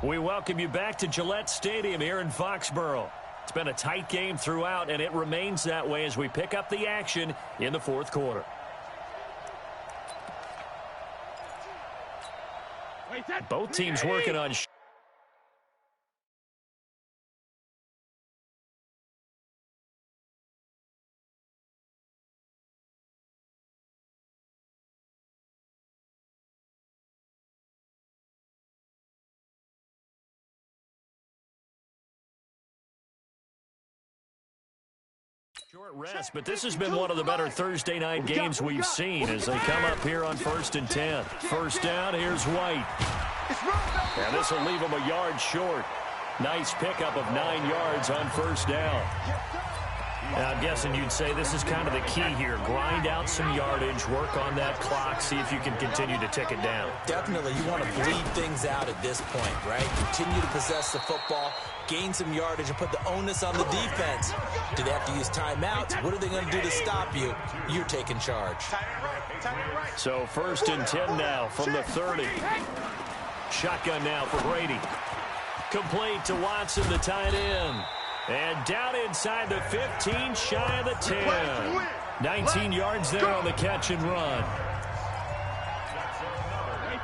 We welcome you back to Gillette Stadium here in Foxborough. It's been a tight game throughout, and it remains that way as we pick up the action in the fourth quarter. Both teams working on short rest, but this has been one of the better Thursday night games we've seen as they come up here on 1st and 10. First down, here's White. And this will leave him a yard short. Nice pickup of 9 yards on first down. Now, I'm guessing you'd say this is kind of the key here. Grind out some yardage, work on that clock, see if you can continue to tick it down. Definitely. You want to bleed things out at this point, right? Continue to possess the football, gain some yardage, and put the onus on the defense. Do they have to use timeouts? What are they going to do to stop you? You're taking charge. So 1st and 10 now from the 30. Shotgun now for Brady. Complete to Watson, the tight end. And down inside the 15, shy of the 10. 19 yards there on the catch and run.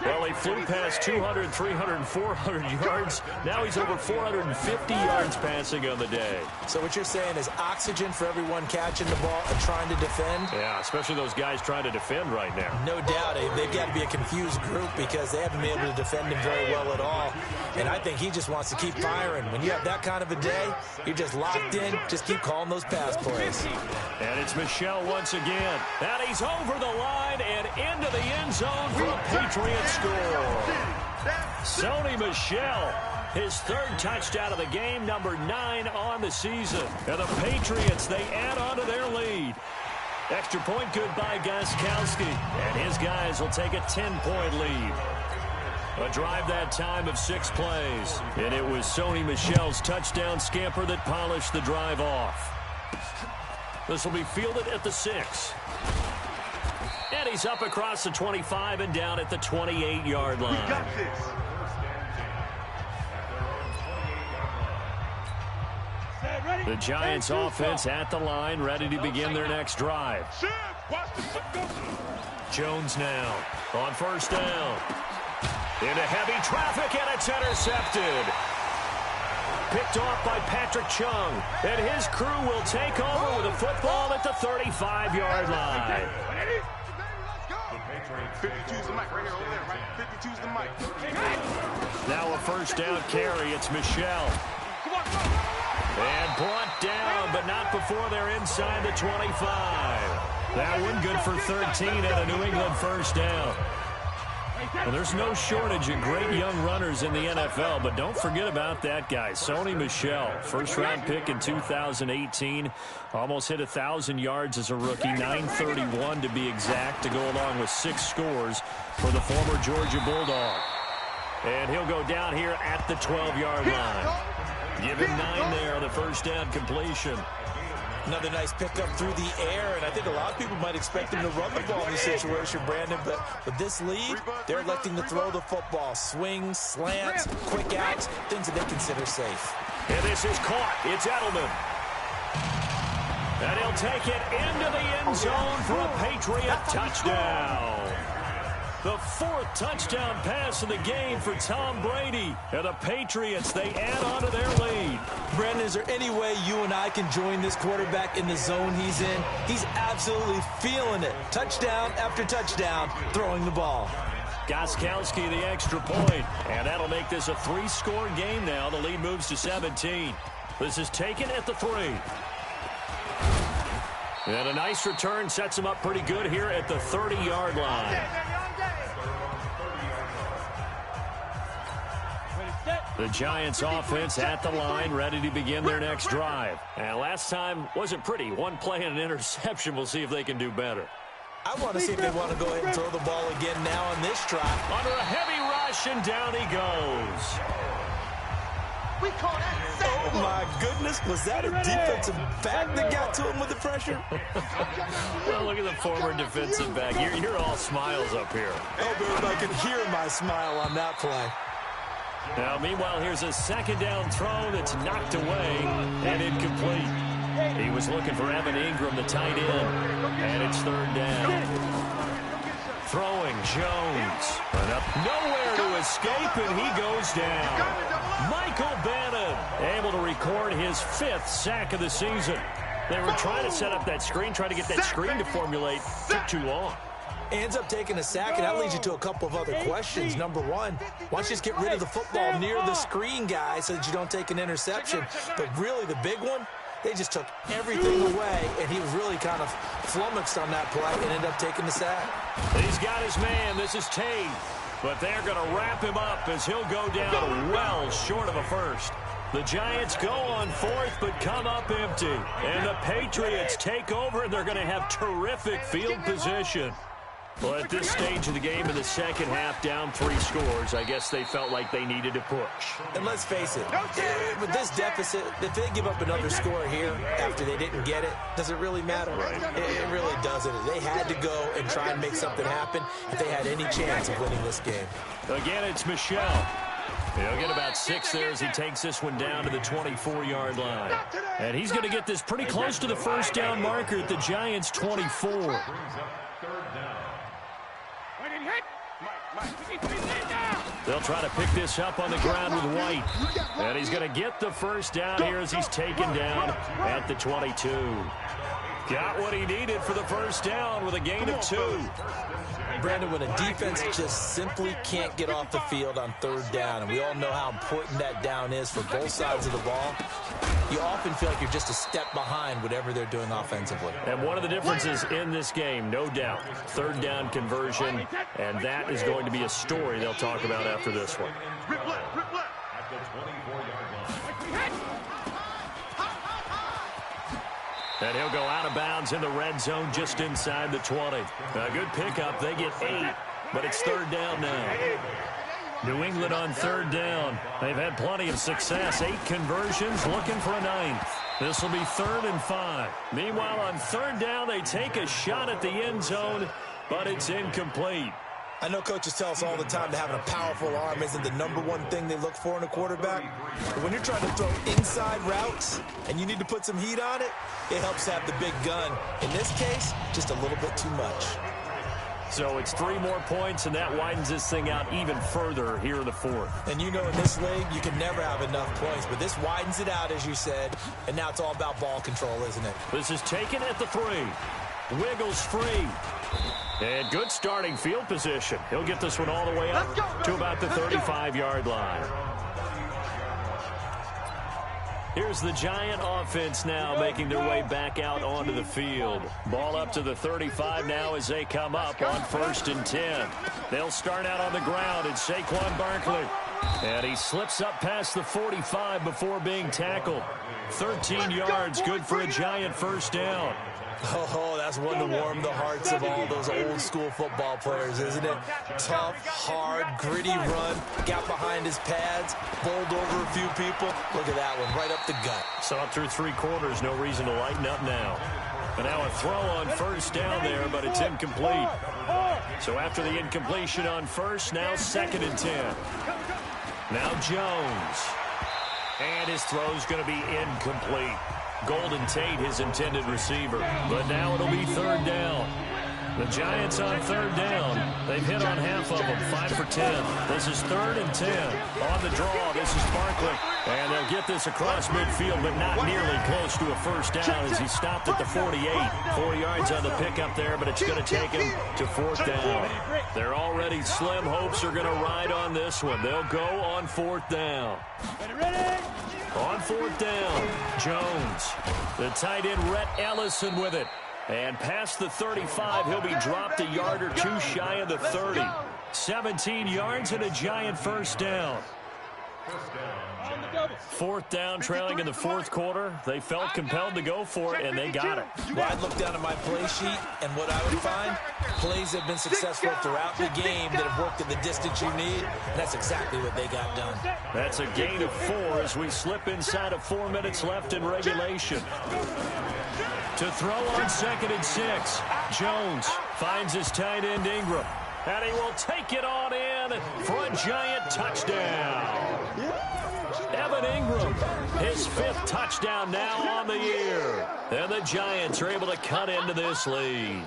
Well, he flew past 200, 300, 400 yards. Now he's over 450 yards passing on the day. So what you're saying is oxygen for everyone catching the ball and trying to defend? Yeah, especially those guys trying to defend right now. No doubt. They've got to be a confused group because they haven't been able to defend him very well at all. And I think he just wants to keep firing. When you have that kind of a day, you're just locked in. Just keep calling those pass plays. And it's Michel once again. And he's over the line and into the end zone for a Patriot score. Sony Michel, his 3rd touchdown of the game, number 9 on the season. And the Patriots, they add on to their lead. Extra point good by Gostkowski. And his guys will take a 10-point lead. A drive that time of 6 plays. And it was Sony Michel's touchdown scamper that polished the drive off. This will be fielded at the 6. And he's up across the 25 and down at the 28-yard line. We got this. The Giants offense at the line, ready to begin their next drive. Jones now on first down. Into heavy traffic, and it's intercepted. Picked off by Patrick Chung. And his crew will take over with a football at the 35-yard line. 52's the mic right here, over there, right? 52's the mic. Now a first down carry. It's Michel. And brought down, but not before they're inside the 25. That one good for 13 and a New England first down. Well, there's no shortage of great young runners in the NFL, but don't forget about that guy, Sony Michel. First-round pick in 2018. Almost hit 1,000 yards as a rookie, 931 to be exact, to go along with 6 scores for the former Georgia Bulldog. And he'll go down here at the 12-yard line. Give him 9 there on the first down completion. Another nice pickup through the air, and I think a lot of people might expect him to run the ball in this situation, Brandon, but with this lead, they're electing to throw the football. Swings, slants, quick outs, things that they consider safe. And this is caught. It's Edelman. And he'll take it into the end zone for a Patriot touchdown. The 4th touchdown pass of the game for Tom Brady. And the Patriots, they add on to their lead. Brandon, is there any way you and I can join this quarterback in the zone he's in? He's absolutely feeling it. Touchdown after touchdown, throwing the ball. Gostkowski the extra point. And that'll make this a 3-score game now. The lead moves to 17. This is taken at the 3. And a nice return sets him up pretty good here at the 30-yard line. The Giants offense at the line, ready to begin their next drive. And last time wasn't pretty. 1 play and an interception. We'll see if they can do better. I want to see if they want to go ahead and throw the ball again now on this drive. Under a heavy rush, and down he goes. We call that oh, my goodness. Was that a defensive back that got to him with the pressure? Well, look at the former defensive back. You're all smiles up here. I hope everybody can hear my smile on that play. Now, meanwhile, here's a second down throw that's knocked away and incomplete. He was looking for Evan Ingram, the tight end, and it's third down. Throwing Jones. And up nowhere to escape, and he goes down. Michael Bannon able to record his 5th sack of the season. They were trying to set up that screen, trying to get that screen to formulate. Took too long. Ends up taking a sack, and that leads you to a couple of other questions. Number one, why don't you just get rid of the football near the screen guy so that you don't take an interception? But really, the big one, they just took everything away, and he was really kind of flummoxed on that play and ended up taking the sack. He's got his man. This is Tate. But they're going to wrap him up as he'll go down well short of a first. The Giants go on 4th, but come up empty. And the Patriots take over, and they're going to have terrific field position. Well, at this stage of the game in the second half, down 3 scores, I guess they felt like they needed to push. And let's face it, with this deficit, if they give up another score here after they didn't get it, does it really matter? Right. It really doesn't. They had to go and try and make something happen if they had any chance of winning this game. Again, it's Michel. He'll get about 6 there as he takes this one down to the 24-yard line. And he's going to get this pretty close to the first down marker at the Giants' 24. They'll try to pick this up on the ground with White. And he's going to get the first down here as he's taken down at the 22. Got what he needed for the first down with a gain of 2. Brandon, when a defense just simply can't get off the field on third down, and we all know how important that down is for both sides of the ball, you often feel like you're just a step behind whatever they're doing offensively. And one of the differences in this game, no doubt, third down conversion, and that is going to be a story they'll talk about after this one. And he'll go out of bounds in the red zone just inside the 20. A good pickup. They get 8, but it's third down now. New England on third down. They've had plenty of success. 8 conversions, looking for a 9th. This will be 3rd and 5. Meanwhile, on third down, they take a shot at the end zone, but it's incomplete. I know coaches tell us all the time that having a powerful arm isn't the #1 thing they look for in a quarterback. But when you're trying to throw inside routes and you need to put some heat on it, it helps to have the big gun. In this case, just a little bit too much. So it's 3 more points, and that widens this thing out even further here in the 4th. And you know in this league, you can never have enough points. But this widens it out, as you said. And now it's all about ball control, isn't it? This is taken at the 3. Wiggles free. And good starting field position. He'll get this one all the way up to about the 35-yard line. Here's the Giant offense now making their way back out onto the field. Ball up to the 35 now as they come up on 1st and 10. They'll start out on the ground, and Saquon Barkley. And he slips up past the 45 before being tackled. 13 yards, good for a Giant first down. Oh, that's one to warm the hearts of all those old-school football players, isn't it? Tough, hard, gritty run, got behind his pads, bowled over a few people. Look at that one, right up the gut. Saw it through 3 quarters, no reason to lighten up now. And now a throw on first down there, but it's incomplete. So after the incompletion on first, now 2nd and 10. Now Jones. And his throw's going to be incomplete. Golden Tate, his intended receiver. But now it'll be 3rd down. The Giants on 3rd down. They've hit on half of them, 5 for 10. This is 3rd and 10. On the draw, this is Barkley. And they'll get this across midfield, but not nearly close to a first down as he stopped at the 48. 4 yards on the pickup there, but it's going to take him to 4th down. Their already slim hopes are going to ride on this one. They'll go on 4th down. On 4th down, Jones. The tight end, Rhett Ellison with it. And past the 35, he'll be dropped a yard or 2 shy of the 30. 17 yards and a Giant first down. 4th down, trailing in the 4th quarter. They felt compelled to go for it, and they got it. Well, I'd look down at my play sheet, and what I would find, plays have been successful throughout the game that have worked at the distance you need, and that's exactly what they got done. That's a gain of 4 as we slip inside of 4 minutes left in regulation. To throw on 2nd and 6, Jones finds his tight end Ingram, and he will take it on in for a Giant touchdown. Ingram. His 5th touchdown now on the year. And the Giants are able to cut into this lead.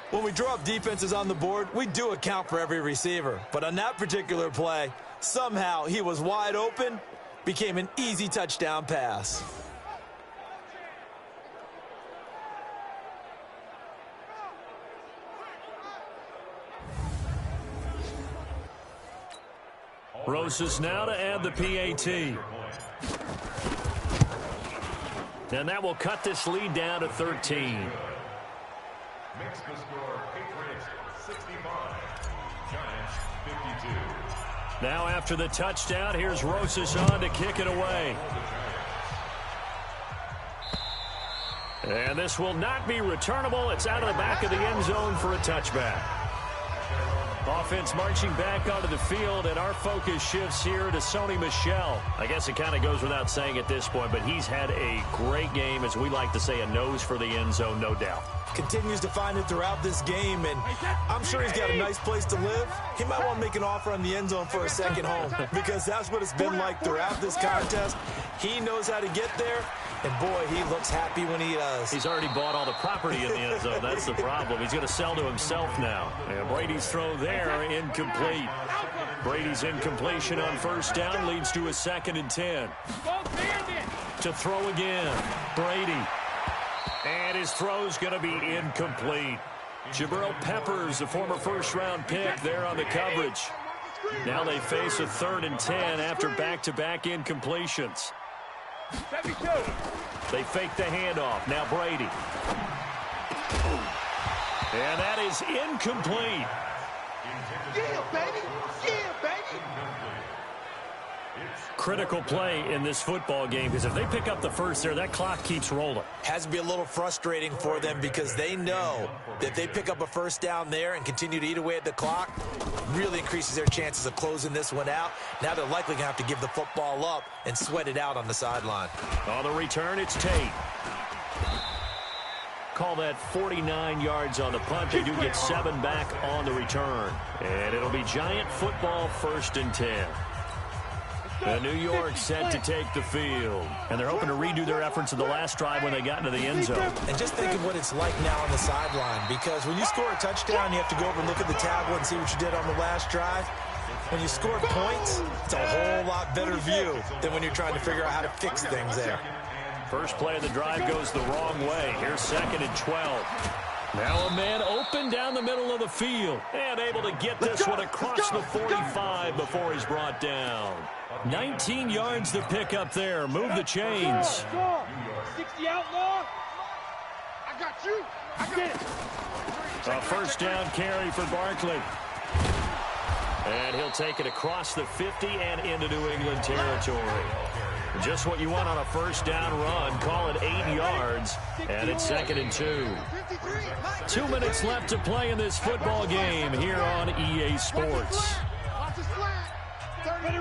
When we draw up defenses on the board, we do account for every receiver. But on that particular play, somehow he was wide open, became an easy touchdown pass. Rosas now to add the PAT. And that will cut this lead down to 13. Makes the score Patriots 65, Giants 52. Now after the touchdown, here's Rosas on to kick it away. And this will not be returnable. It's out of the back of the end zone for a touchback. Offense marching back onto the field, and our focus shifts here to Sony Michel. I guess it kind of goes without saying at this point, but he's had a great game, as we like to say, a nose for the end zone, no doubt. Continues to find it throughout this game, and I'm sure he's got a nice place to live. He might want to make an offer on the end zone for a second home, because that's what it's been like throughout this contest. He knows how to get there, and boy, he looks happy when he does. He's already bought all the property in the end zone. That's the problem. He's going to sell to himself now. And Brady's throw there, incomplete. Brady's incompletion on first down leads to a 2nd and 10. To throw again, Brady. And his throw's going to be incomplete. Jabril Peppers, a former first-round pick, there on the coverage. Now they face a 3rd and 10 after back-to-back incompletions. They fake the handoff. Now Brady. And that is incomplete. Yeah, baby. Yeah, baby. Critical play in this football game, because if they pick up the first there, that clock keeps rolling. Has to be a little frustrating for them, because they know that if they pick up a first down there and continue to eat away at the clock, really increases their chances of closing this one out. Now they're likely going to have to give the football up and sweat it out on the sideline. On the return, it's Tate. Call that 49 yards on the punt. They do get 7 back on the return. And it'll be Giant football, 1st and 10. And New York set to take the field. And they're hoping to redo their efforts of the last drive when they got into the end zone. And just think of what it's like now on the sideline, because when you score a touchdown, you have to go over and look at the tablet and see what you did on the last drive. When you score points, it's a whole lot better view than when you're trying to figure out how to fix things there. First play of the drive goes the wrong way. Here's 2nd and 12. Now a man open down the middle of the field and able to get this one across the 45 before he's brought down. 19 yards to pick up there. Move the chains. 60 outlaw. I got you. I got it. A first down carry for Barkley. And he'll take it across the 50 and into New England territory. Just what you want on a first down run. Call it 8 yards. And it's 2nd and 2. 2 minutes left to play in this football game here on EA Sports.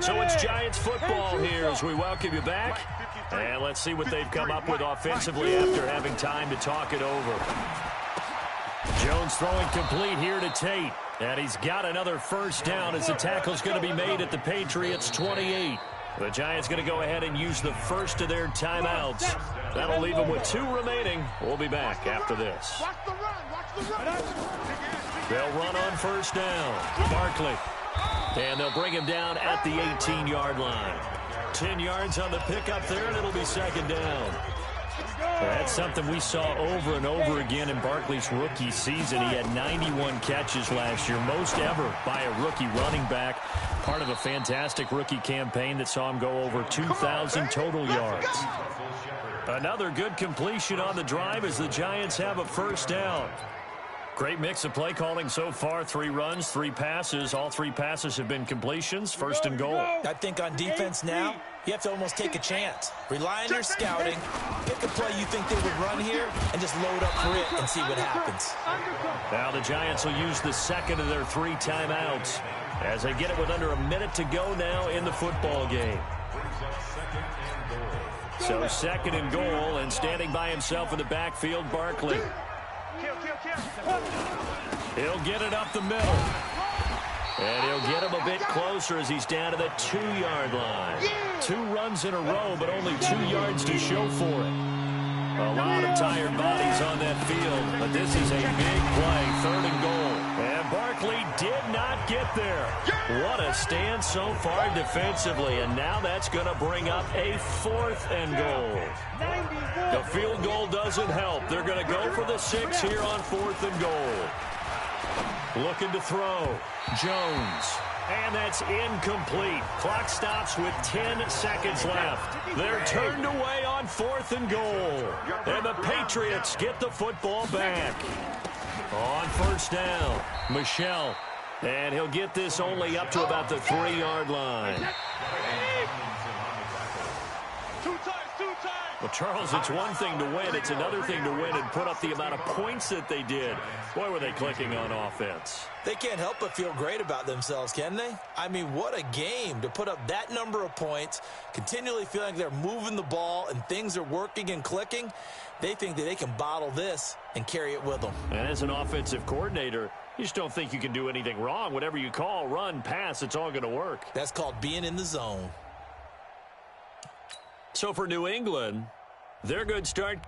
So it's Giants football here as we welcome you back. And let's see what they've come up with offensively after having time to talk it over. Jones throwing complete here to Tate. And he's got another first down as the tackle's going to be made at the Patriots' 28. The Giants going to go ahead and use the first of their timeouts. That'll leave them with 2 remaining. We'll be back after this. They'll run on first down. Barkley. And they'll bring him down at the 18-yard line. 10 yards on the pickup there, and it'll be 2nd down. That's something we saw over and over again in Barkley's rookie season. He had 91 catches last year, most ever by a rookie running back. Part of a fantastic rookie campaign that saw him go over 2,000 total yards. Another good completion on the drive as the Giants have a first down. Great mix of play calling so far. 3 runs, 3 passes. All 3 passes have been completions. 1st and goal. I think on defense now, you have to almost take a chance. Rely on your scouting. Pick a play you think they would run here and just load up for it and see what happens. Now the Giants will use the 2nd of their 3 timeouts as they get it with under a minute to go now in the football game. So 2nd and goal, and standing by himself in the backfield, Barkley. He'll get it up the middle. And he'll get him a bit closer as he's down to the 2-yard line. 2 runs in a row, but only 2 yards to show for it. A lot of tired bodies on that field, but this is a big play, 3rd and goal. And Barkley did not get there. What a stand so far defensively, and now that's going to bring up a 4th and goal. The field goal doesn't help. They're going to go for the 6 here on 4th and goal. Looking to throw. Jones. And that's incomplete. Clock stops with 10 seconds left. They're turned away on 4th and goal. And the Patriots get the football back. On 1st down, Michel. And he'll get this only up to about the 3-yard line. Well, Charles, it's one thing to win. It's another thing to win and put up the amount of points that they did. Boy, were they clicking on offense. They can't help but feel great about themselves, can they? I mean, what a game to put up that number of points, continually feeling like they're moving the ball and things are working and clicking. They think that they can bottle this and carry it with them. And as an offensive coordinator, you just don't think you can do anything wrong. Whatever you call, run, pass, it's all going to work. That's called being in the zone. So for New England, their good start